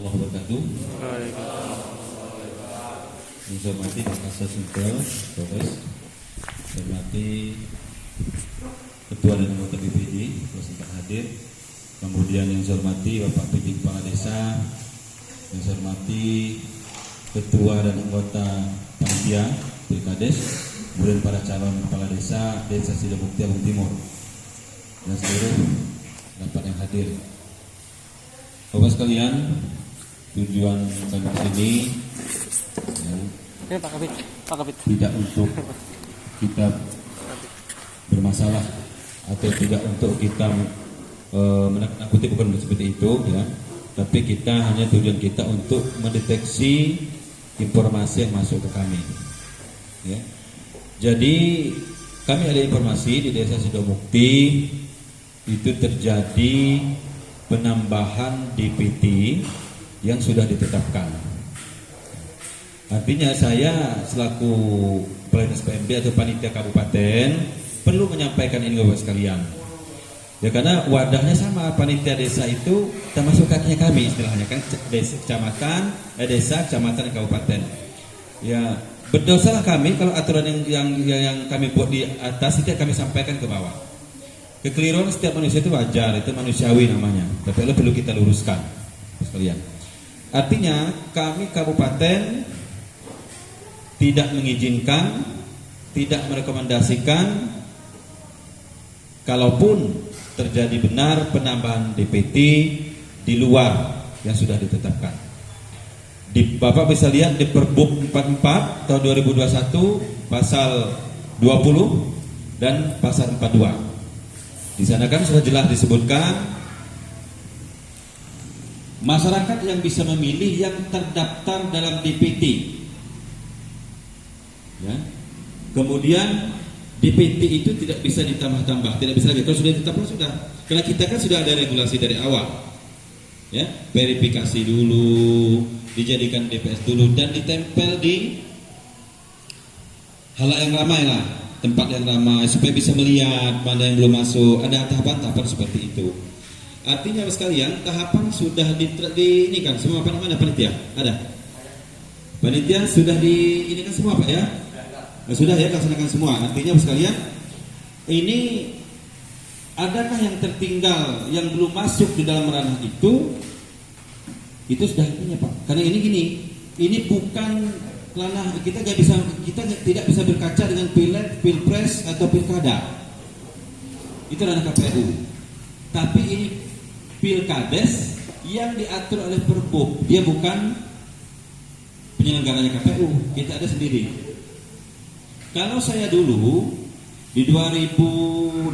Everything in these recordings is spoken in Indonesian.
warahmatullahi wabarakatuh. Yang saya hormati Pak Kasat Sentel, Profes. Saya hormati Ketua dan Anggota BPD, yang sempat hadir. Kemudian yang saya hormati Bapak PJ Kepala Desa. Yang saya hormati Ketua dan Anggota Panitia Pilkades. Kemudian para calon kepala desa Desa Sidamukti Abung Timur dan seluruh rapat yang hadir. Bapak sekalian, tujuan kami sini Pak Kabit. Tidak untuk kita bermasalah atau tidak untuk kita menakut-nakuti, bukan seperti itu ya. Tapi kita hanya tujuan kita untuk mendeteksi informasi yang masuk ke kami. Ya. Jadi kami ada informasi di Desa Sidamukti itu terjadi penambahan DPT yang sudah ditetapkan. Artinya saya selaku pelayan SPMD atau panitia kabupaten perlu menyampaikan ini kepada sekalian. Ya karena wadahnya sama, panitia desa itu termasuk kakinya kami istilahnya kan, desa kecamatan, desa kecamatan dan kabupaten. Ya berdosalah kami kalau aturan yang kami buat di atas itu kami sampaikan ke bawah. Kekeliruan setiap manusia itu wajar, itu manusiawi namanya. Tapi itu perlu kita luruskan, sekalian. Artinya kami kabupaten tidak mengizinkan, tidak merekomendasikan, kalaupun terjadi benar penambahan DPT di luar yang sudah ditetapkan. Bapak bisa lihat di Perbuk 44 tahun 2021 pasal 20 dan pasal 42. Di sana kan sudah jelas disebutkan masyarakat yang bisa memilih yang terdaftar dalam DPT. Ya. Kemudian DPT itu tidak bisa ditambah-tambah, tidak bisa lagi. Kalau sudah ditetapkan sudah. Karena kita kan sudah ada regulasi dari awal. Ya, verifikasi dulu, dijadikan DPS dulu dan ditempel di halayak yang ramai lah, tempat yang ramai supaya bisa melihat mana yang belum masuk. Ada tahapan-tahapan seperti itu. Artinya sekalian tahapan sudah ini kan semua apa namanya panitia ada. Panitia sudah ini kan semua Pak ya. Nah, sudah ya laksanakan semua. Artinya sekalian ini adakah yang tertinggal yang belum masuk di dalam ranah itu sudah intinya Pak. Karena ini gini, ini bukan ranah kita tidak bisa berkaca dengan pileg, pilpres atau pilkada. Itu ranah KPU. Tapi ini pilkades yang diatur oleh Perbuk. Dia bukan penyelenggaranya KPU. Kita ada sendiri. Kalau saya dulu di 2018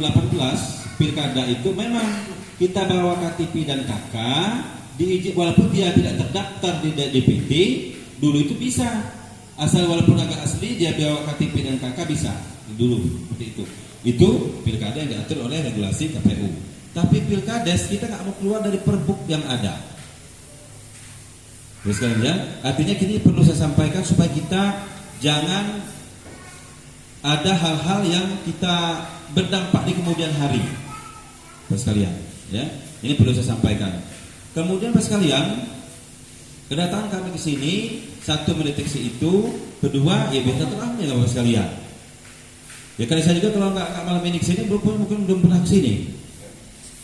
pilkada itu memang kita bawa KTP dan KK diizin, walaupun dia tidak terdaftar di DPT dulu itu bisa, asal walaupun agak asli dia bawa KTP dan KK bisa dulu seperti itu. Itu pilkada yang diatur oleh regulasi KPU. Tapi pilkades kita nggak mau keluar dari Perbuk yang ada. Terus sekalian, artinya kini perlu saya sampaikan supaya kita jangan ada hal-hal yang kita berdampak di kemudian hari. Terus sekalian, ya. Ini perlu saya sampaikan. Kemudian Bapak sekalian, kedatangan kami ke sini satu mendeteksi itu, kedua ya biar terang ya Bapak sekalian. Ya karena saya juga kalau nggak malam ini ke sini mungkin belum pernah ke sini.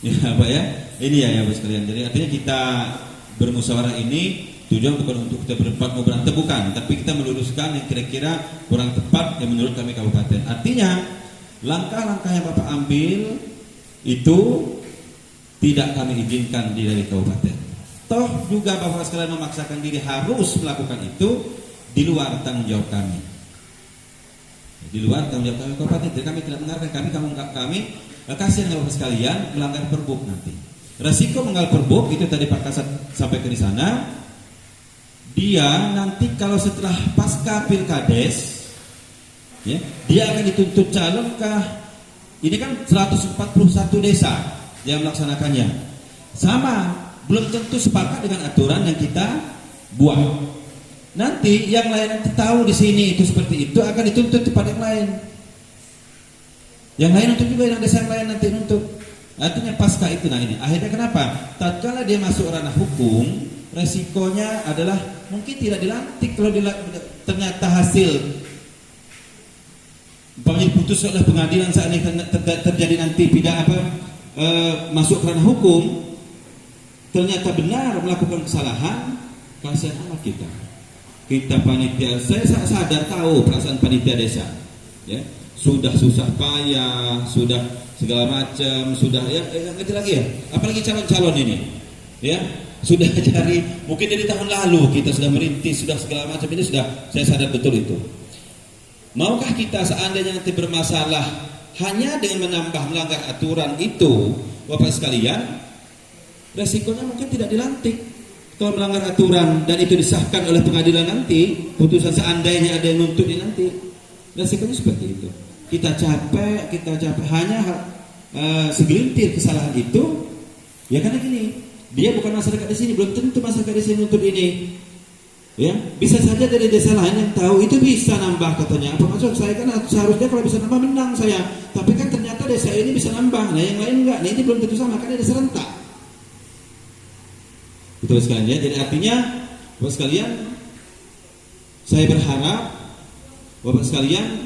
Ya Pak ya, ini ya Bapak sekalian. Jadi artinya kita bermusyawarah ini tujuan bukan untuk kita berempat mau berantem, bukan, tapi kita meluruskan yang kira-kira kurang tepat yang menurut kami kabupaten. Artinya langkah-langkah yang Bapak ambil itu tidak kami izinkan dari kabupaten. Toh juga Bapak sekalian memaksakan diri harus melakukan itu di luar tanggung jawab kami. Di luar tanggung jawab kami kabupaten. Jadi kami tidak mengarahkan kami kasihan Bapak sekalian melanggar Perbuk nanti. Resiko melanggar Perbuk itu tadi Pak Kasat sampaikan di sana. Dia nanti kalau setelah pasca pilkades, ya, dia akan dituntut calon ini kan 141 desa yang melaksanakannya. Sama, belum tentu sepakat dengan aturan yang kita buat. Nanti yang lain nanti tahu di sini itu seperti itu akan dituntut kepada yang lain. Yang lain untuk juga yang desa yang lain nanti nuntut. Artinya pasca itu, nah ini akhirnya kenapa? Tatkala dia masuk ranah hukum, resikonya adalah mungkin tidak dilantik kalau ternyata hasil diputus oleh pengadilan saat ini terjadi nanti masuk kerana hukum, ternyata benar melakukan kesalahan, kasihan amat kita panitia. Saya sadar tahu perasaan panitia desa, ya, sudah susah payah, sudah segala macam, sudah ya ngerti lagi ya, apalagi calon-calon ini, ya, sudah cari mungkin dari tahun lalu kita sudah merintis, sudah segala macam, ini sudah, saya sadar betul itu. Maukah kita seandainya nanti bermasalah hanya dengan melanggar aturan itu, Bapak sekalian, resikonya mungkin tidak dilantik kalau melanggar aturan dan itu disahkan oleh pengadilan nanti, putusan seandainya ada yang nuntut nanti, resikonya seperti itu. Kita capek hanya segelintir kesalahan itu, ya karena gini, dia bukan masyarakat di sini, belum tentu masyarakat di sini nuntut ini. Ya, bisa saja dari desa lain yang tahu itu bisa nambah katanya. Apa maksud saya, kan seharusnya kalau bisa nambah menang saya. Tapi kan ternyata desa ini bisa nambah, nah yang lain enggak. Nah ini belum tentu sama, karena ada serentak. Betul sekalian ya. Jadi artinya Bapak sekalian, saya berharap Bapak sekalian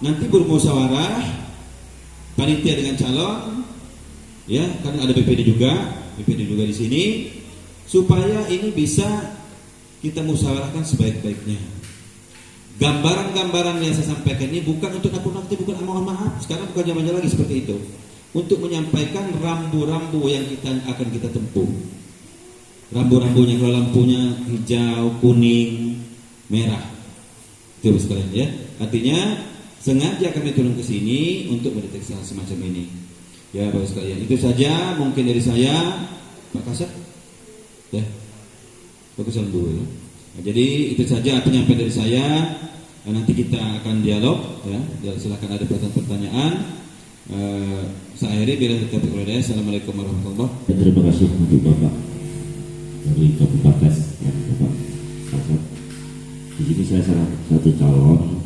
nanti bermusyawarah panitia dengan calon, ya, karena ada BPD juga di sini, supaya ini bisa kita musyawarahkan sebaik-baiknya. Gambaran-gambaran yang saya sampaikan ini bukan untuk nakut-nakuti, bukan mohon maaf, sekarang bukan zamannya lagi seperti itu. Untuk menyampaikan rambu-rambu yang akan kita tempuh. Rambu-rambunya, kalau lampunya hijau, kuning, merah. Itu sekalian ya. Artinya sengaja kami turun ke sini untuk mendeteksi hal semacam ini. Ya Bapak sekalian, itu saja mungkin dari saya, Pak Kasat. Ya. Bagusan dulu ya. Nah, jadi itu saja penyampaian dari saya. Nah, nanti kita akan dialog ya. Silakan ada pertanyaan. Saya akhiri bila taufiq wal hidayah. Assalamualaikum warahmatullahi wabarakatuh. Terima kasih untuk Bapak dari Kabupaten ya, Bapak Kasat. Di sini saya salah satu calon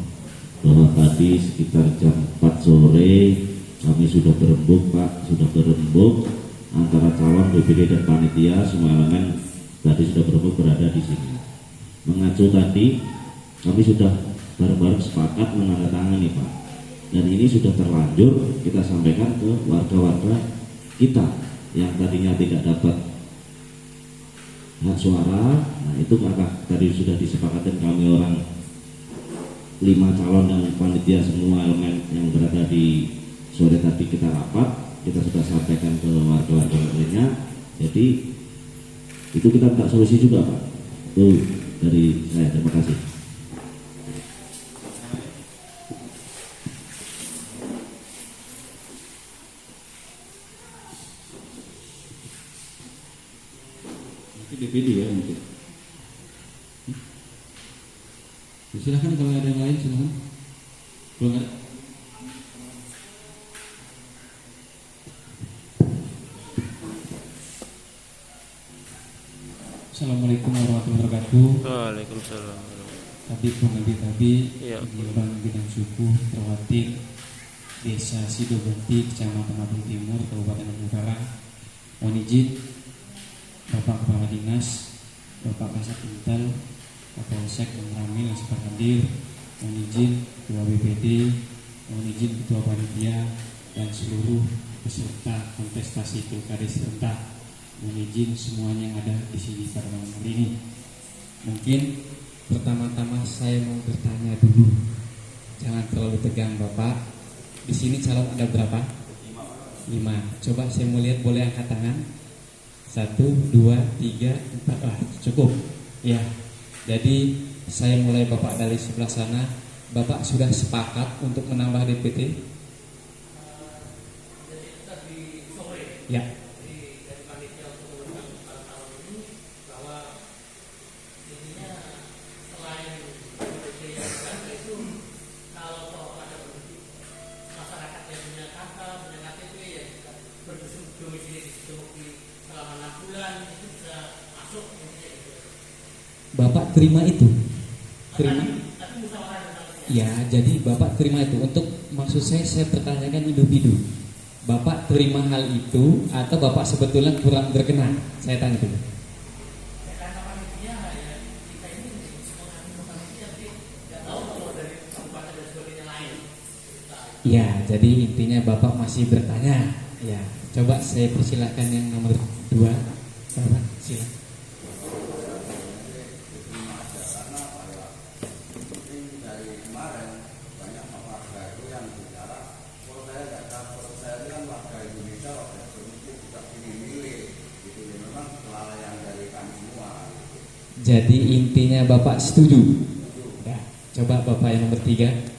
bahwa tadi sekitar jam 4 sore kami sudah berembuk Pak, antara calon BPD dan panitia, semua elemen tadi sudah berada di sini. Mengacu tadi, kami sudah bareng-bareng sepakat menandatangani Pak. Dan ini sudah terlanjur kita sampaikan ke warga-warga kita yang tadinya tidak dapat hak suara. Nah itu maka tadi sudah disepakati kami orang 5 calon dan panitia semua elemen yang berada di sore tadi kita rapat, kita sudah sampaikan ke warga-warga lainnya. Jadi itu kita minta solusi juga Pak. Itu dari saya, terima kasih. Nanti BPD ya untuk. Silakan kalau ada yang lain silakan. Kalau nggak. Assalamualaikum warahmatullahi wabarakatuh. Waalaikumsalam. Tadi Ya. di orang bidang suku terwatir Desa Sidogenti, Kecamatan Lampung Timur, Kabupaten Lampung Utara. Mohon izin Bapak Kepala Dinas, Bapak Kasat Intel, Kapolsek dan Ramil yang sempat hadir. Mohon izin Ketua BPD, mohon izin Ketua Panitia dan seluruh peserta kontestasi Pilkada serentak. Mohon izin semuanya yang ada di sini pada malam hari ini. Mungkin pertama-tama saya mau bertanya dulu. Jangan terlalu tegang Bapak. Di sini calon ada berapa? 5. Coba saya mau lihat, boleh angkat tangan. 1, 2, 3, 4. Wah, cukup. Ya. Jadi saya mulai Bapak dari sebelah sana. Bapak sudah sepakat untuk menambah DPT? Ya. Bapak terima itu? Terima? Ya, jadi Bapak terima itu. Untuk maksud saya pertanyakan individu. Bapak terima hal itu atau Bapak sebetulnya kurang berkenan? Saya tanya dulu. Ya, jadi intinya Bapak masih bertanya. Ya, coba saya persilakan yang nomor 2. Bapak, silakan. Jadi intinya Bapak setuju. Ya, coba Bapak yang nomor 3.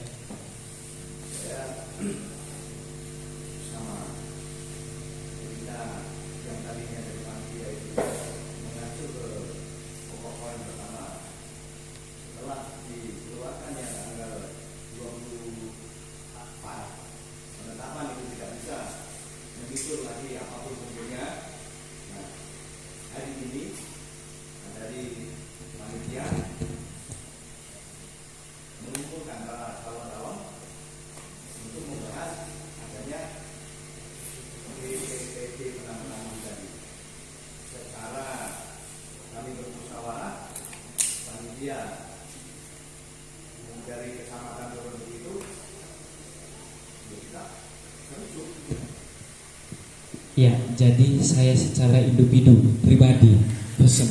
Ya, jadi saya secara individu pribadi pesen.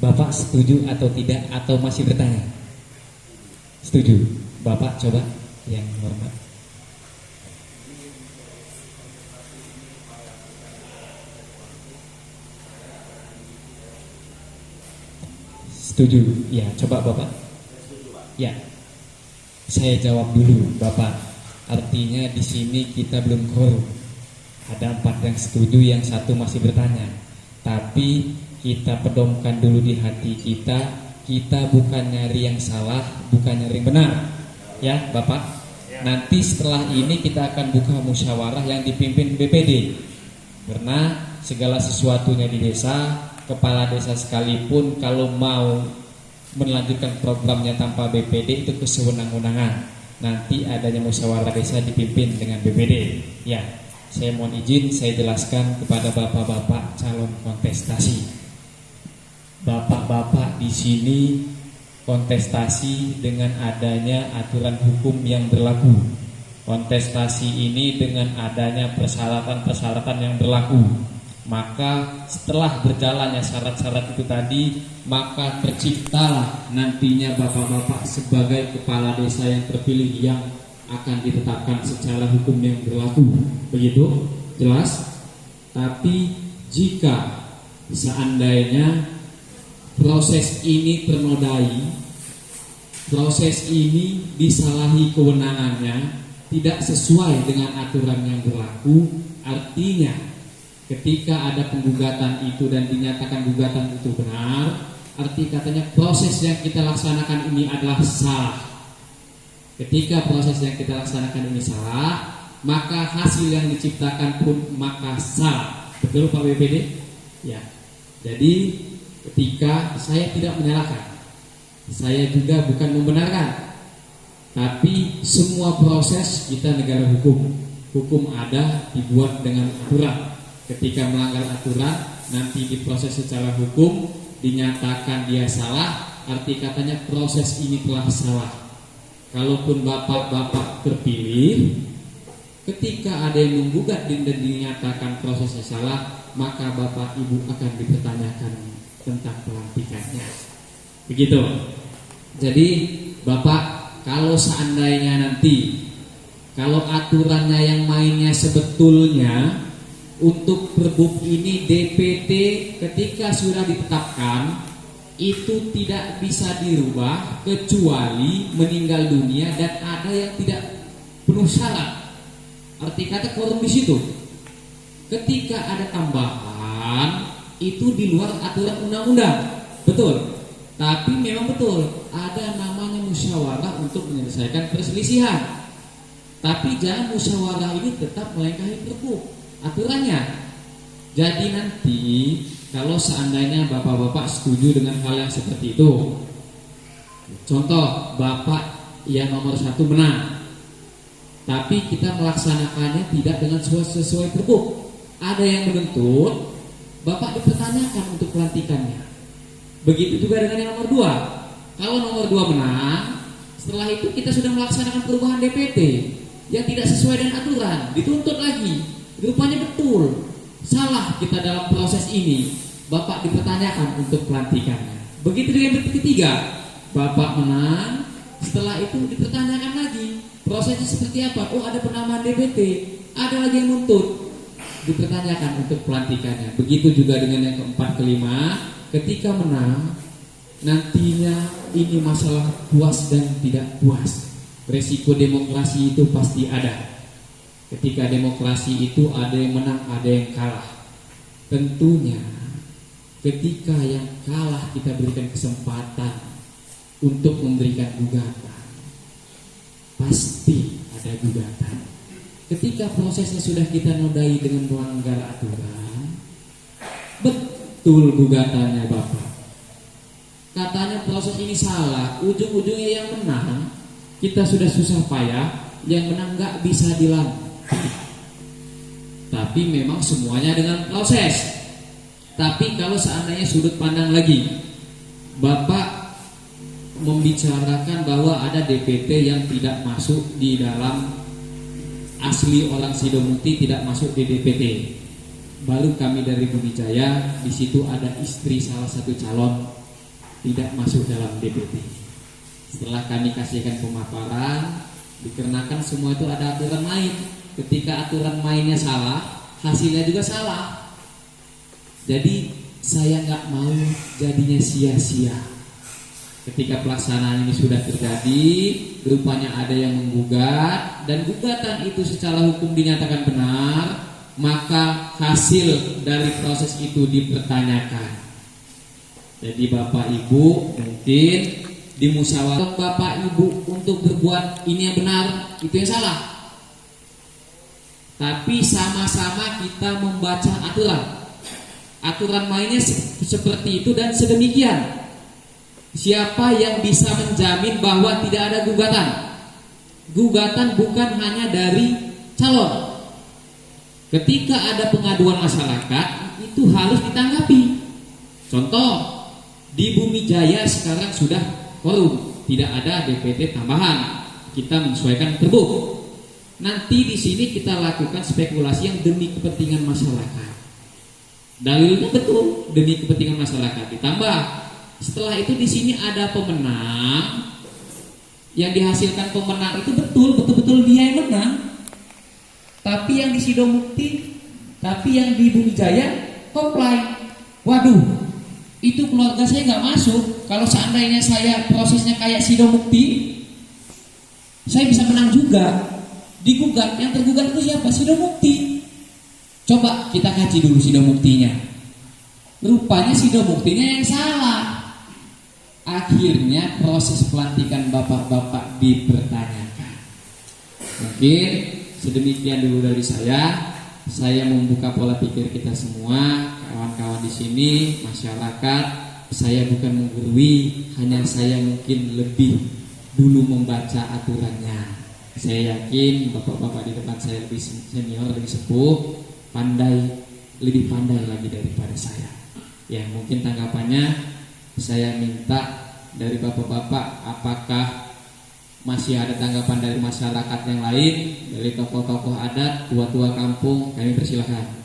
Bapak setuju atau tidak atau masih bertanya? Setuju. Bapak coba yang hormat. Setuju. Ya, coba Bapak. Ya. Saya jawab dulu, Bapak. Artinya di sini kita belum quorum. Ada 4 yang setuju, yang 1 masih bertanya. Tapi kita pedomkan dulu di hati kita. Kita bukan nyari yang salah, bukan nyari yang benar. Ya Bapak. Nanti setelah ini kita akan buka musyawarah yang dipimpin BPD. Karena segala sesuatunya di desa, kepala desa sekalipun kalau mau melanjutkan programnya tanpa BPD itu kesewenang-wenangan. Nanti adanya musyawarah desa dipimpin dengan BPD. Ya. Saya mohon izin saya jelaskan kepada bapak-bapak calon kontestasi. Bapak-bapak di sini kontestasi dengan adanya aturan hukum yang berlaku. Kontestasi ini dengan adanya persyaratan-persyaratan yang berlaku. Maka setelah berjalannya syarat-syarat itu tadi, maka terciptalah nantinya bapak-bapak sebagai kepala desa yang terpilih yang akan ditetapkan secara hukum yang berlaku. Begitu? Jelas? Tapi jika seandainya proses ini ternodai, proses ini disalahi kewenangannya, tidak sesuai dengan aturan yang berlaku, artinya ketika ada penggugatan itu dan dinyatakan gugatan itu benar, arti katanya proses yang kita laksanakan ini adalah salah. Ketika proses yang kita laksanakan ini salah, maka hasil yang diciptakan pun maka salah. Betul Pak BPD? Ya. Jadi ketika saya tidak menyalahkan, saya juga bukan membenarkan, tapi semua proses kita negara hukum. Hukum ada dibuat dengan aturan. Ketika melanggar aturan, nanti diproses secara hukum, dinyatakan dia salah, arti katanya proses ini telah salah. Kalaupun bapak-bapak terpilih, ketika ada yang menggugat dan dinyatakan prosesnya salah, maka bapak ibu akan dipertanyakan tentang pelantikannya. Begitu. Jadi bapak, kalau seandainya nanti, kalau aturannya yang mainnya sebetulnya untuk perbuk ini DPT ketika sudah ditetapkan itu tidak bisa dirubah kecuali meninggal dunia dan ada yang tidak penuh syarat. Arti kata quorum di situ. Ketika ada tambahan itu di luar aturan undang-undang. Betul. Tapi memang betul ada namanya musyawarah untuk menyelesaikan perselisihan. Tapi jangan musyawarah ini tetap melangkahi perbu aturannya. Jadi nanti kalau seandainya bapak-bapak setuju dengan hal yang seperti itu, contoh bapak yang nomor 1 menang, tapi kita melaksanakannya tidak dengan sesuai perbu. Ada yang menuntut, bapak dipertanyakan untuk pelantikannya. Begitu juga dengan yang nomor 2. Kalau nomor 2 menang, setelah itu kita sudah melaksanakan perubahan DPT, yang tidak sesuai dengan aturan, dituntut lagi. Rupanya betul, salah kita dalam proses ini. Bapak dipertanyakan untuk pelantikannya. Begitu dengan ketiga, Bapak menang, setelah itu dipertanyakan lagi. Prosesnya seperti apa? Oh, ada penamaan DPT, ada lagi yang nuntut, dipertanyakan untuk pelantikannya. Begitu juga dengan yang keempat, kelima, ketika menang, nantinya ini masalah puas dan tidak puas. Resiko demokrasi itu pasti ada. Ketika demokrasi itu ada yang menang, ada yang kalah. Tentunya ketika yang kalah kita berikan kesempatan untuk memberikan gugatan, pasti ada gugatan. Ketika prosesnya sudah kita nodai dengan melanggar aturan, betul gugatannya Bapak. Katanya proses ini salah, ujung-ujungnya yang menang, kita sudah susah payah, yang menang nggak bisa dilantik. Tapi memang semuanya dengan proses. Tapi kalau seandainya sudut pandang lagi, Bapak membicarakan bahwa ada DPT yang tidak masuk di dalam asli orang Sidomukti, tidak masuk di DPT. Baru kami dari Bunijaya, di situ ada istri salah satu calon tidak masuk dalam DPT. Setelah kami kasihkan pemaparan, dikarenakan semua itu ada aturan main. Ketika aturan mainnya salah, hasilnya juga salah. Jadi saya nggak mau jadinya sia-sia. Ketika pelaksanaan ini sudah terjadi, rupanya ada yang menggugat, dan gugatan itu secara hukum dinyatakan benar, maka hasil dari proses itu dipertanyakan. Jadi Bapak Ibu mungkin dimusyawarahkan Bapak Ibu untuk berbuat ini yang benar, itu yang salah. Tapi sama-sama kita membaca aturan mainnya seperti itu dan sedemikian. Siapa yang bisa menjamin bahwa tidak ada gugatan? Gugatan bukan hanya dari calon. Ketika ada pengaduan masyarakat, itu harus ditanggapi. Contoh, di Bunijaya sekarang sudah korum, tidak ada DPT tambahan. Kita menyesuaikan Perbup. Nanti di sini kita lakukan spekulasi yang demi kepentingan masyarakat. Dalilnya betul, demi kepentingan masyarakat. Ditambah, setelah itu di sini ada pemenang, yang dihasilkan pemenang itu betul-betul dia yang menang. Tapi yang di Sidomukti, tapi yang di Bunijaya komplain. Waduh, itu keluarga saya nggak masuk. Kalau seandainya saya prosesnya kayak Sidomukti, saya bisa menang juga. Digugat, yang tergugat itu siapa? Sidomukti. Coba kita kaji dulu Sidomuktinya. Rupanya Sidomuktinya yang salah. Akhirnya proses pelantikan bapak-bapak dipertanyakan. Mungkin sedemikian dulu dari saya. Saya membuka pola pikir kita semua, kawan-kawan di sini, masyarakat. Saya bukan menggurui, hanya saya mungkin lebih dulu membaca aturannya. Saya yakin bapak-bapak di depan saya lebih senior, lebih sepuh, lebih pandai lagi daripada saya. Ya, mungkin tanggapannya saya minta dari bapak-bapak, apakah masih ada tanggapan dari masyarakat yang lain, dari tokoh-tokoh adat, tua-tua kampung, kami persilahkan.